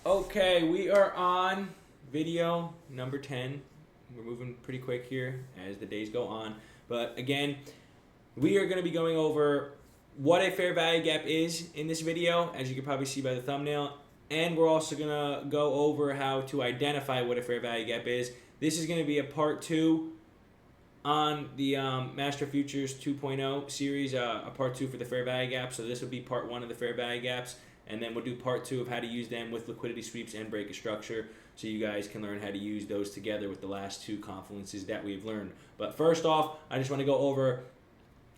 Okay, we are on video number 10. We're moving pretty quick here as the days go on. But again, we are going to be going over what a fair value gap is in this video, as you can probably see by the thumbnail. And we're also going to go over how to identify what a fair value gap is. This is going to be a part 2 on the Master Futures 2.0 series, a part 2 for the fair value gap. So this will be part 1 of the fair value gaps. And then we'll do part 2 of how to use them with liquidity sweeps and break of structure, so you guys can learn how to use those together with the last 2 confluences that we've learned. But first off, I just want to go over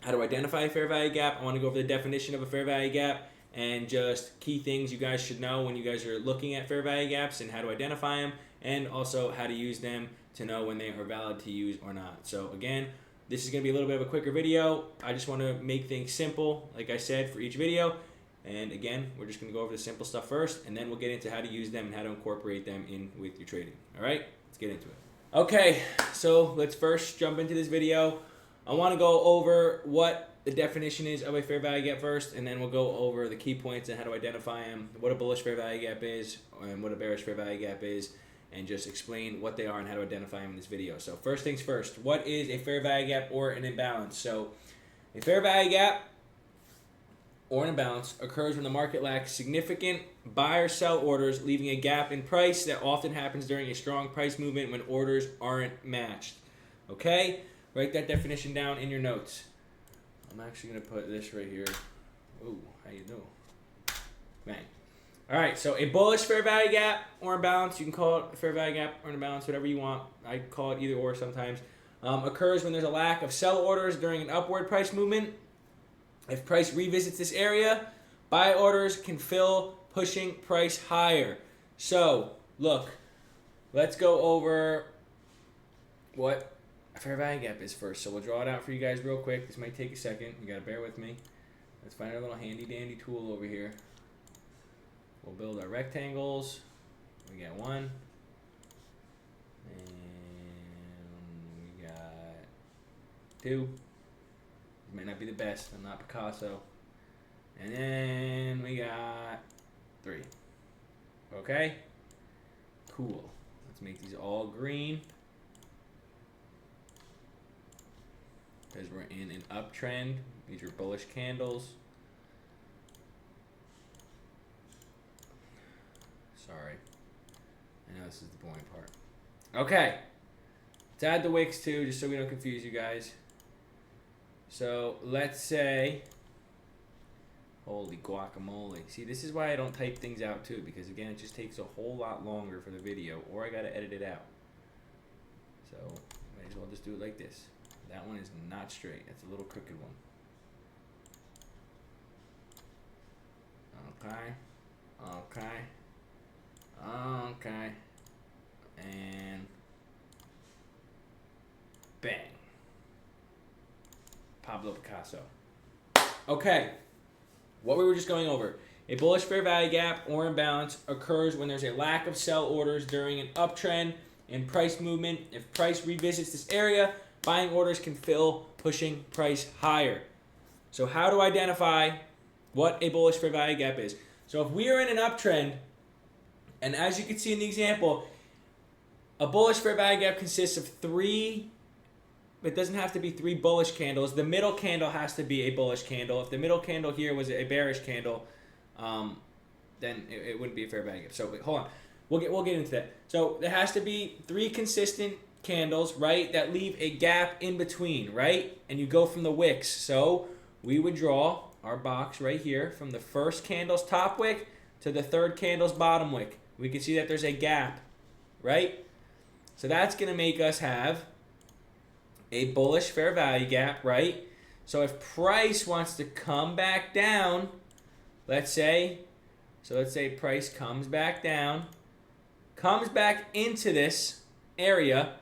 how to identify a fair value gap. I want to go over the definition of a fair value gap and just key things you guys should know when you guys are looking at fair value gaps and how to identify them, and also how to use them to know when they are valid to use or not. So again, this is going to be a little bit of a quicker video. I just want to make things simple, like I said, for each video. And again, we're just going to go over the simple stuff first, and then we'll get into how to use them and how to incorporate them in with your trading. All right, let's get into it. Okay, so let's first jump into this video. I want to go over what the definition is of a fair value gap first, and then we'll go over the key points and how to identify them, what a bullish fair value gap is, and what a bearish fair value gap is, and just explain what they are and how to identify them in this video. So first things first, what is a fair value gap or an imbalance? So a fair value gap or an imbalance occurs when the market lacks significant buy or sell orders, leaving a gap in price that often happens during a strong price movement when orders aren't matched. Okay? Write that definition down in your notes. I'm actually going to put this right here. Ooh, how you doing? Bang. All right, so a bullish fair value gap or imbalance, you can call it a fair value gap or an imbalance, whatever you want. I call it either or sometimes. Occurs when there's a lack of sell orders during an upward price movement. If price revisits this area, buy orders can fill, pushing price higher. So, look, let's go over what a fair value gap is first. So we'll draw it out for you guys real quick. This might take a second. You gotta bear with me. Let's find our little handy dandy tool over here. We'll build our rectangles. We got 1. And we got 2. Might not be the best. I'm not Picasso. And then we got 3. Okay? Cool. Let's make these all green, because we're in an uptrend. These are bullish candles. Sorry. I know this is the boring part. Okay. Let's add the wicks too, just so we don't confuse you guys. So let's say, holy guacamole. See, this is why I don't type things out too, because again, it just takes a whole lot longer for the video, or I gotta edit it out. So might as well just do it like this. That one is not straight. That's a little crooked one. Okay. Okay. And bang. Pablo Picasso. Okay, what we were just going over. A bullish fair value gap or imbalance occurs when there's a lack of sell orders during an uptrend in price movement. If price revisits this area, buying orders can fill, pushing price higher. So how to identify what a bullish fair value gap is. So if we are in an uptrend, and as you can see in the example, a bullish fair value gap consists of 3. It doesn't have to be 3 bullish candles. The middle candle has to be a bullish candle. If the middle candle here was a bearish candle, then it wouldn't be a fair value gap. So wait, hold on, we'll get into that. So there has to be 3 consistent candles, right, that leave a gap in between, right? And you go from the wicks. So we would draw our box right here from the first candle's top wick to the third candle's bottom wick. We can see that there's a gap, right? So that's going to make us have a bullish fair value gap, right? So if price wants to come back down, let's say price comes back down, comes back into this area,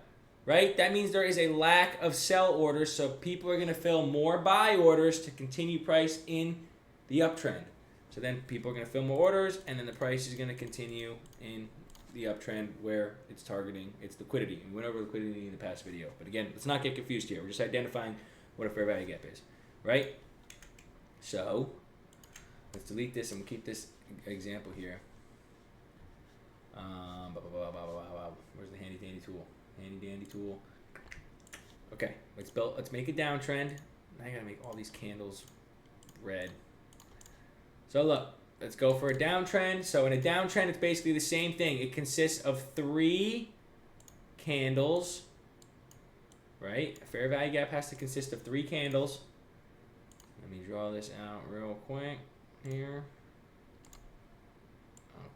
right? That means there is a lack of sell orders, so people are going to fill more buy orders to continue price in the uptrend. So then people are going to fill more orders, and then the price is going to continue in the uptrend where it's targeting its liquidity. And we went over liquidity in the past video. But again, let's not get confused here. We're just identifying what a fair value gap is, right? So let's delete this and keep this example here. tool. Handy dandy tool. Okay, let's make a downtrend. Now I gotta make all these candles red. So look, let's go for a downtrend. So in a downtrend, it's basically the same thing. It consists of 3 candles, right? A fair value gap has to consist of 3 candles. Let me draw this out real quick here.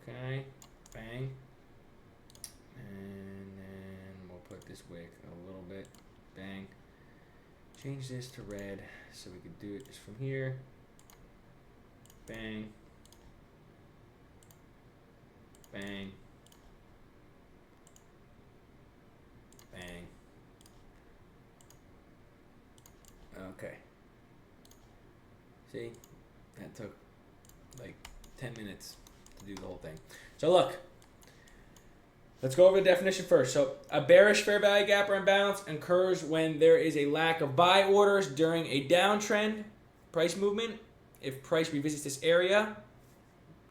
Okay, bang. And then we'll put this wick a little bit, bang. Change this to red so we can do it just from here. Bang. Bang. Bang. Okay. See? That took like 10 minutes to do the whole thing. So look. Let's go over the definition first. So a bearish fair value gap or imbalance occurs when there is a lack of buy orders during a downtrend price movement. If price revisits this area,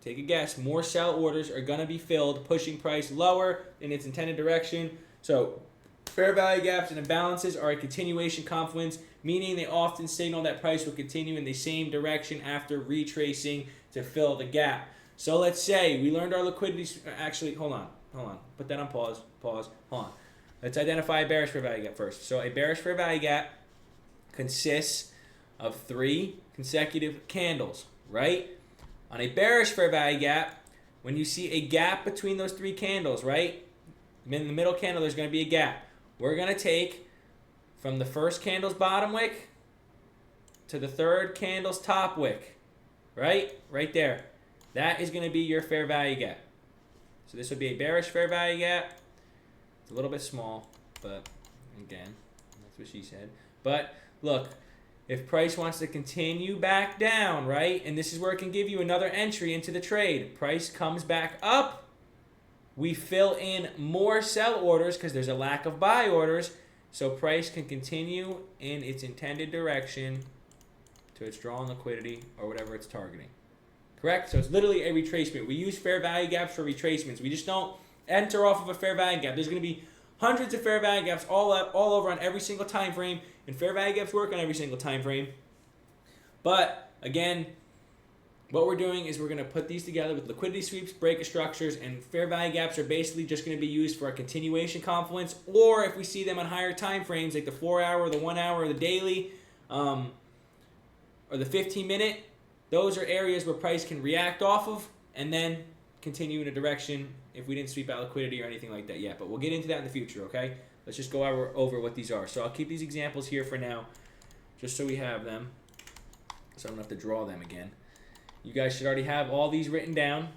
take a guess, more sell orders are going to be filled, pushing price lower in its intended direction. So fair value gaps and imbalances are a continuation confluence, meaning they often signal that price will continue in the same direction after retracing to fill the gap. So let's say we learned our liquidity. Actually, hold on. Put that on pause. Hold on. Let's identify a bearish fair value gap first. So a bearish fair value gap consists of 3 consecutive candles, right? On a bearish fair value gap, when you see a gap between those 3 candles, right? In the middle candle, there's going to be a gap. We're going to take from the first candle's bottom wick to the third candle's top wick, right? Right there. That is going to be your fair value gap. So this would be a bearish fair value gap. It's a little bit small, but again, that's what she said. But look, if price wants to continue back down, right? And this is where it can give you another entry into the trade. Price comes back up. We fill in more sell orders because there's a lack of buy orders. So price can continue in its intended direction to its drawn liquidity or whatever it's targeting. Correct? So it's literally a retracement. We use fair value gaps for retracements. We just don't enter off of a fair value gap. There's going to be hundreds of fair value gaps all over on every single time frame, and fair value gaps work on every single time frame. But again, what we're doing is we're going to put these together with liquidity sweeps, breaker structures, and fair value gaps are basically just going to be used for a continuation confluence, or if we see them on higher time frames like the 4-hour, the 1-hour, or the daily, or the 15-minute. Those are areas where price can react off of and then continue in a direction if we didn't sweep out liquidity or anything like that yet. But we'll get into that in the future, okay? Let's just go over what these are. So I'll keep these examples here for now just so we have them so I don't have to draw them again. You guys should already have all these written down,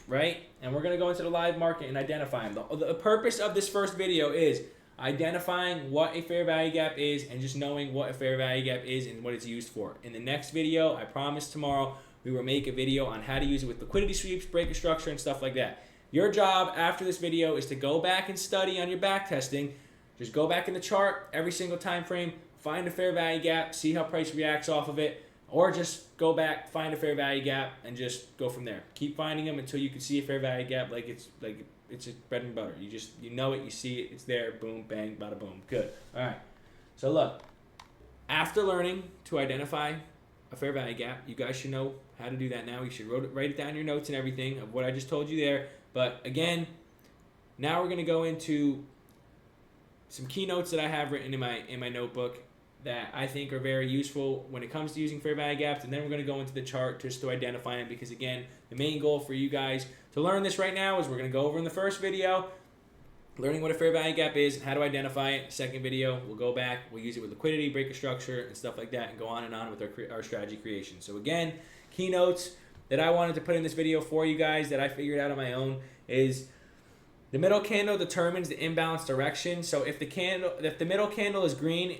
right? And we're going to go into the live market and identify them. The purpose of this first video is identifying what a fair value gap is and just knowing what a fair value gap is and what it's used for. In the next video, I promise tomorrow, we will make a video on how to use it with liquidity sweeps, breaker structure, and stuff like that. Your job after this video is to go back and study on your back testing. Just go back in the chart every single time frame, find a fair value gap, see how price reacts off of it, or just go back, find a fair value gap, and just go from there. Keep finding them until you can see a fair value gap like it's just bread and butter. You know it, you see it, it's there, boom, bang, bada boom. Good. All right. So look, after learning to identify a fair value gap, you guys should know how to do that now. You should write it down in your notes and everything of what I just told you there. But again, now we're going to go into some keynotes that I have written in my notebook that I think are very useful when it comes to using fair value gaps, and then we're going to go into the chart just to identify them, because again, the main goal for you guys to learn this right now is we're going to go over in the first video learning what a fair value gap is and how to identify it. Second video, we'll go back, we'll use it with liquidity, breaker structure, and stuff like that, and go on and on with our strategy creation. So again, keynotes that I wanted to put in this video for you guys that I figured out on my own is the middle candle determines the imbalance direction. So if the middle candle is green,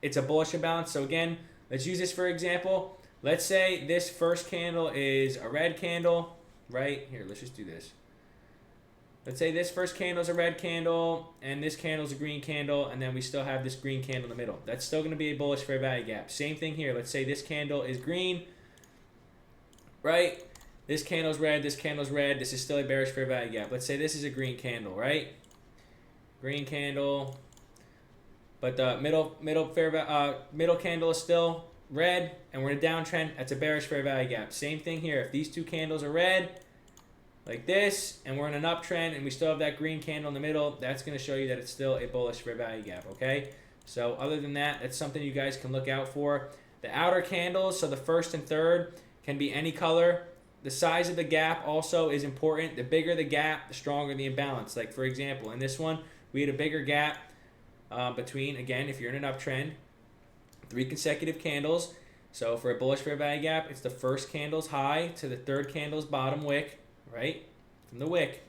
it's a bullish imbalance. So again, let's use this for example. Let's say this first candle is a red candle, right? Here, let's just do this. Let's say this first candle is a red candle, and this candle is a green candle, and then we still have this green candle in the middle. That's still going to be a bullish fair value gap. Same thing here. Let's say this candle is green, right? This candle's red, this candle's red. This is still a bearish fair value gap. Let's say this is a green candle, right? green candle, but the middle candle is still red, and we're in a downtrend. That's a bearish fair value gap. Same thing here. If these two candles are red, like this, and we're in an uptrend, and we still have that green candle in the middle, that's going to show you that it's still a bullish fair value gap. Okay. So other than that, that's something you guys can look out for. The outer candles, so the first and third, can be any color. The size of the gap also is important. The bigger the gap, the stronger the imbalance. Like for example, in this one, we had a bigger gap between, again, if you're in an uptrend, 3 consecutive candles. So for a bullish fair value gap, it's the first candle's high to the third candle's bottom wick, right? From the wick.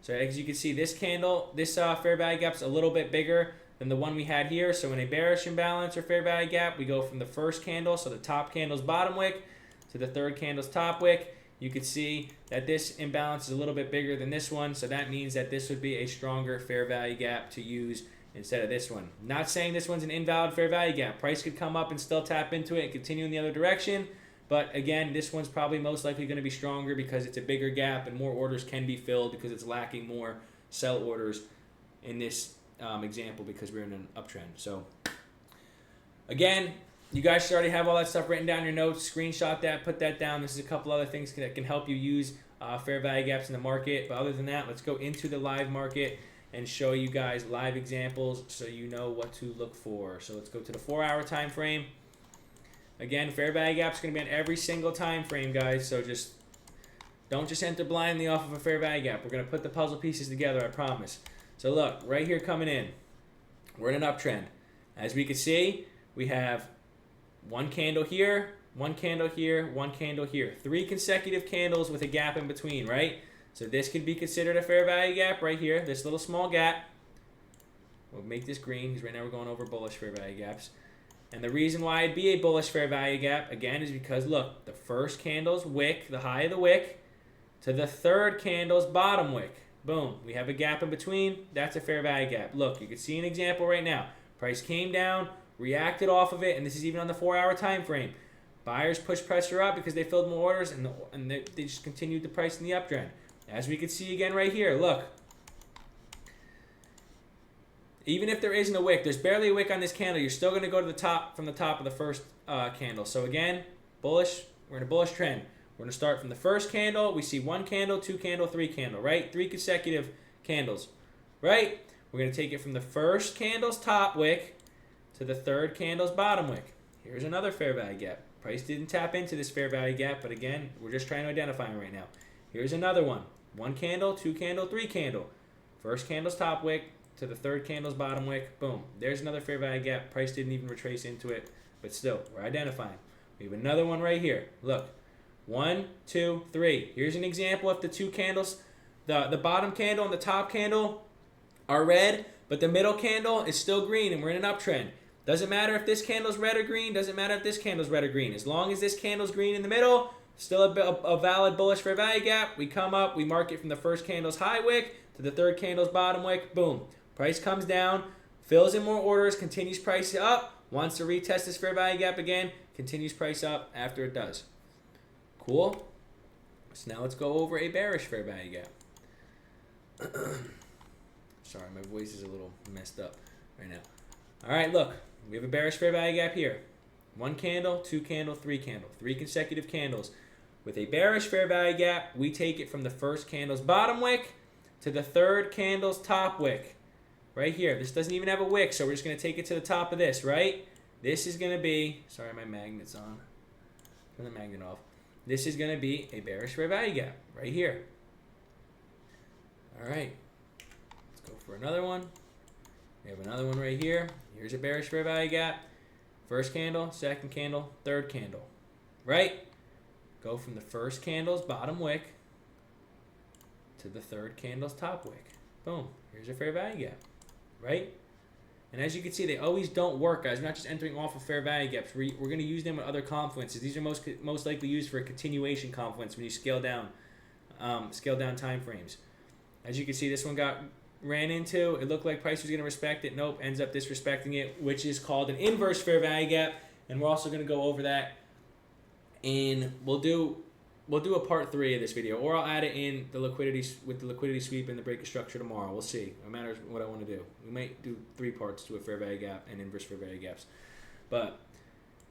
So as you can see, this candle, this fair value gap's a little bit bigger than the one we had here. So in a bearish imbalance or fair value gap, we go from the first candle, so the top candle's bottom wick, to the third candle's top wick. You can see that this imbalance is a little bit bigger than this one, so that means that this would be a stronger fair value gap to use instead of this one. Not saying this one's an invalid fair value gap. Price could come up and still tap into it and continue in the other direction, but again, this one's probably most likely going to be stronger because it's a bigger gap and more orders can be filled because it's lacking more sell orders in this example because we're in an uptrend. So again, you guys should already have all that stuff written down in your notes. Screenshot that, put that down. This is a couple other things that can help you use fair value gaps in the market. But other than that, let's go into the live market and show you guys live examples so you know what to look for. So let's go to the 4-hour time frame. Again, fair value gap is going to be on every single time frame, guys. So just don't just enter blindly off of a fair value gap. We're going to put the puzzle pieces together, I promise. So look, right here coming in, we're in an uptrend. As we can see, we have one candle here, one candle here, one candle here. 3 consecutive candles with a gap in between, right? So this could be considered a fair value gap right here, this little small gap. We'll make this green because right now we're going over bullish fair value gaps. And the reason why it'd be a bullish fair value gap, again, is because, look, the first candle's wick, the high of the wick, to the third candle's bottom wick. Boom. We have a gap in between. That's a fair value gap. Look, you can see an example right now. Price came down, reacted off of it, and this is even on the 4-hour time frame. Buyers pushed pressure up because they filled more orders, and they just continued the price in the uptrend. As we can see again right here, look. Even if there isn't a wick, there's barely a wick on this candle, you're still going to go to the top from the top of the first candle. So again, bullish. We're in a bullish trend. We're going to start from the first candle. We see 1 candle, 2 candle, 3 candle, right? 3 consecutive candles, right? We're going to take it from the first candle's top wick to the third candle's bottom wick. Here's another fair value gap. Price didn't tap into this fair value gap, but again, we're just trying to identify them right now. Here's another one. 1 candle, 2 candle, 3 candle. First candle's top wick to the third candle's bottom wick. Boom. There's another fair value gap. Price didn't even retrace into it, but still, we're identifying. We have another one right here. Look. 1, 2, 3. Here's an example if the 2 candles, the bottom candle and the top candle are red, but the middle candle is still green and we're in an uptrend. Doesn't matter if this candle's red or green. Doesn't matter if this candle's red or green. As long as this candle's green in the middle, still a valid bullish fair value gap. We come up, we mark it from the first candle's high wick to the third candle's bottom wick. Boom. Price comes down, fills in more orders, continues price up, wants to retest this fair value gap again, continues price up after it does. Cool. So now let's go over a bearish fair value gap. Sorry, my voice is a little messed up right now. All right, look. We have a bearish fair value gap here. 1 candle, 2 candle, 3 candle. 3 consecutive candles. With a bearish fair value gap, we take it from the first candle's bottom wick to the third candle's top wick. Right here. This doesn't even have a wick, so we're just going to take it to the top of this, right? This is going to be... Sorry, my magnet's on. Turn the magnet off. This is going to be a bearish fair value gap right here. All right. Let's go for another one. We have another one right here. Here's a bearish fair value gap. First candle, second candle, third candle. Right? Go from the first candle's bottom wick to the third candle's top wick. Boom. Here's a fair value gap. Right? And as you can see, they always don't work, guys. We're not just entering off of fair value gaps. We're going to use them with other confluences. These are most likely used for a continuation confluence when you scale down time frames. As you can see, this one ran into. It looked like price was going to respect it. Nope, ends up disrespecting it, which is called an inverse fair value gap. And we're also going to go over that. And we'll we'll do a part 3 of this video, or I'll add it in the liquidity with the liquidity sweep and the break of structure tomorrow. We'll see. No matter what I want to do. We might do 3 parts to a fair value gap and inverse fair value gaps. But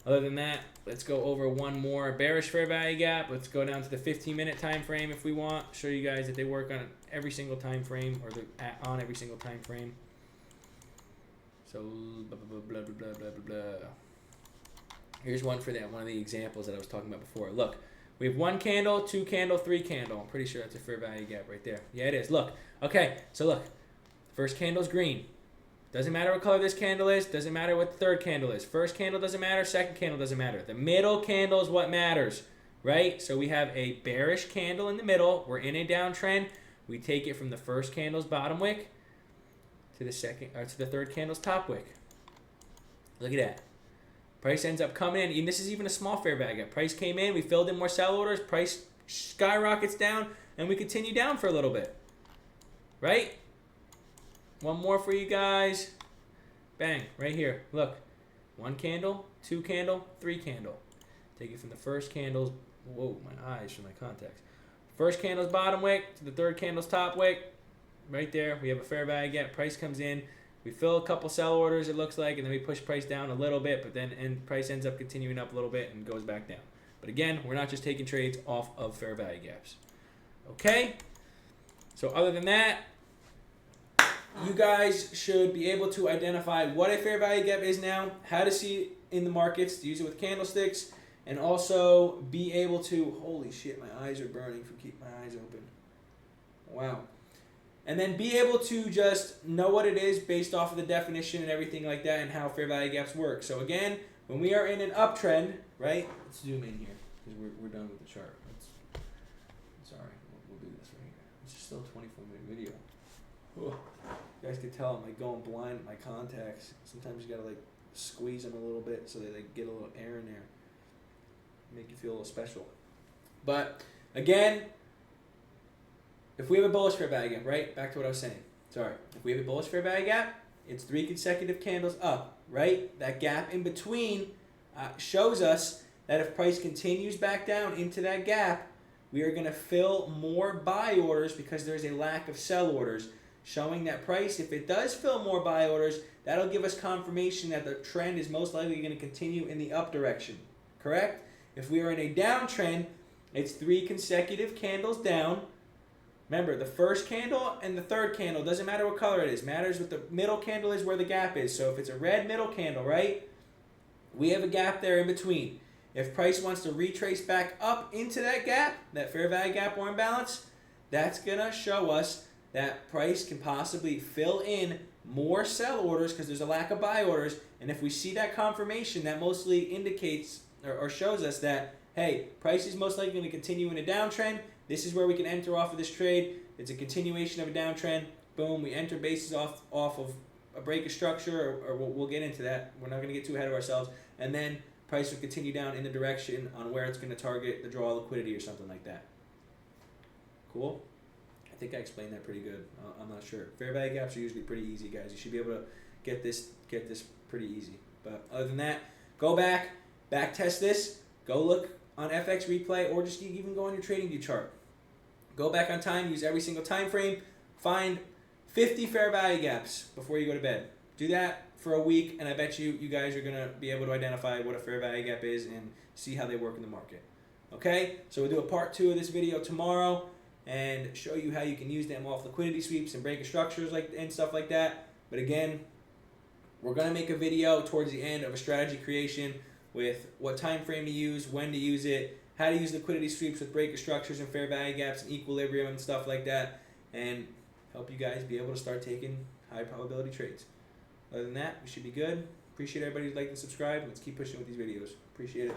other than that, let's go over one more bearish fair value gap. Let's go down to the 15-minute time frame if we want. Show you guys that they work on every single time frame, or they're on every single time frame. So blah blah blah blah blah blah blah blah. Here's one for that. One of the examples that I was talking about before. Look, we have 1 candle, 2 candle, 3 candle. I'm pretty sure that's a fair value gap right there. Yeah, it is. Look. Okay, so look. First candle's green. Doesn't matter what color this candle is. Doesn't matter what the third candle is. First candle doesn't matter. Second candle doesn't matter. The middle candle is what matters, right? So we have a bearish candle in the middle. We're in a downtrend. We take it from the first candle's bottom wick to the third candle's top wick. Look at that. Price ends up coming in, and this is even a small fair value gap. Price came in, we filled in more sell orders, price skyrockets down, and we continue down for a little bit. Right? One more for you guys. Bang, right here. Look. 1 candle, 2 candle, 3 candle. Take it from the first candle's, whoa, my eyes from my contacts. First candle's bottom wick to the third candle's top wick. Right there, we have a fair value gap. Price comes in. We fill a couple sell orders, it looks like, and then we push price down a little bit, but then price ends up continuing up a little bit and goes back down. But again, we're not just taking trades off of fair value gaps. Okay? So other than that, you guys should be able to identify what a fair value gap is now, how to see it in the markets, to use it with candlesticks, and also be able to, holy shit, my eyes are burning from keeping my eyes open. Wow. And then be able to just know what it is based off of the definition and everything like that, and how fair value gaps work. So again, when we are in an uptrend, right? Let's zoom in here because we're done with the chart. Sorry, we'll do this right here. It's still a 24-minute video. Whew. You guys can tell I'm like going blind with my contacts. Sometimes you gotta like squeeze them a little bit so they like get a little air in there. Make you feel a little special. But again, if we have a bullish fair value gap, right? Back to what I was saying. Sorry. If we have a bullish fair value gap, it's 3 consecutive candles up, right? That gap in between shows us that if price continues back down into that gap, we are going to fill more buy orders because there's a lack of sell orders, showing that price, if it does fill more buy orders, that'll give us confirmation that the trend is most likely going to continue in the up direction, correct? If we are in a downtrend, it's 3 consecutive candles down. Remember, the first candle and the third candle, doesn't matter what color it is, matters what the middle candle is, where the gap is. So if it's a red middle candle, right, we have a gap there in between. If price wants to retrace back up into that gap, that fair value gap or imbalance, that's going to show us that price can possibly fill in more sell orders because there's a lack of buy orders. And if we see that confirmation, that mostly indicates or shows us that, hey, price is most likely going to continue in a downtrend. This is where we can enter off of this trade. It's a continuation of a downtrend. Boom, we enter bases off of a break of structure, or we'll get into that. We're not going to get too ahead of ourselves. And then price will continue down in the direction on where it's going to target the draw liquidity or something like that. Cool? I think I explained that pretty good. I'm not sure. Fair value gaps are usually pretty easy, guys. You should be able to get this pretty easy. But other than that, go back test this. Go look on FX replay, or just even go on your TradingView chart. Go back on time, use every single time frame, find 50 fair value gaps before you go to bed. Do that for a week, and I bet you guys are going to be able to identify what a fair value gap is and see how they work in the market. Okay? So we'll do a part 2 of this video tomorrow and show you how you can use them off liquidity sweeps and break of structures and stuff like that. But again, we're going to make a video towards the end of a strategy creation with what time frame to use, when to use it, how to use liquidity sweeps with break of structures and fair value gaps and equilibrium and stuff like that, and help you guys be able to start taking high probability trades. Other than that, we should be good. Appreciate everybody who'd like to subscribe. Let's keep pushing with these videos. Appreciate it.